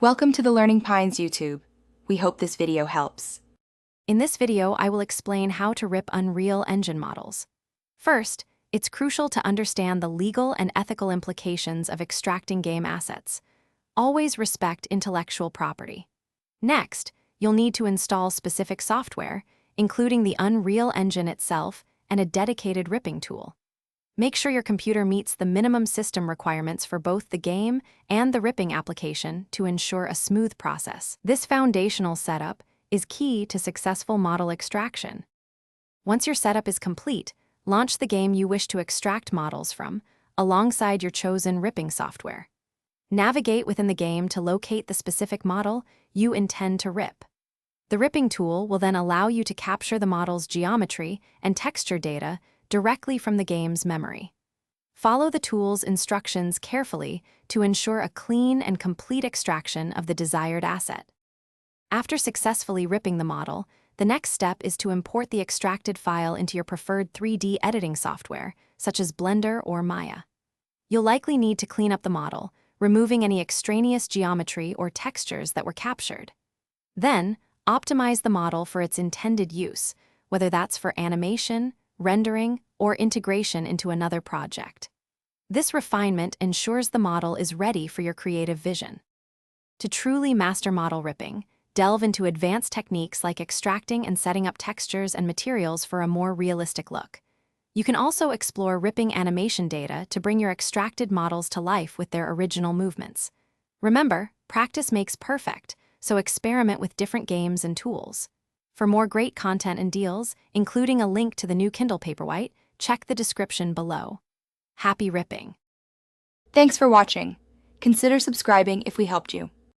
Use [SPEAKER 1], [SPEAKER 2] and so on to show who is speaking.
[SPEAKER 1] Welcome to the Learning Pines YouTube. We hope this video helps.
[SPEAKER 2] In this video, I will explain how to rip Unreal Engine models. First, it's crucial to understand the legal and ethical implications of extracting game assets. Always respect intellectual property. Next, you'll need to install specific software, including the Unreal Engine itself and a dedicated ripping tool. Make sure your computer meets the minimum system requirements for both the game and the ripping application to ensure a smooth process. This foundational setup is key to successful model extraction. Once your setup is complete, launch the game you wish to extract models from, alongside your chosen ripping software. Navigate within the game to locate the specific model you intend to rip. The ripping tool will then allow you to capture the model's geometry and texture data directly from the game's memory. Follow the tool's instructions carefully to ensure a clean and complete extraction of the desired asset. After successfully ripping the model, the next step is to import the extracted file into your preferred 3D editing software, such as Blender or Maya. You'll likely need to clean up the model, removing any extraneous geometry or textures that were captured. Then, optimize the model for its intended use, whether that's for animation, rendering, or integration into another project. This refinement ensures the model is ready for your creative vision. To truly master model ripping, delve into advanced techniques like extracting and setting up textures and materials for a more realistic look. You can also explore ripping animation data to bring your extracted models to life with their original movements. Remember, practice makes perfect, so experiment with different games and tools. For more great content and deals, including a link to the new Kindle Paperwhite, check the description below. Happy ripping!
[SPEAKER 1] Thanks for watching. Consider subscribing if we helped you.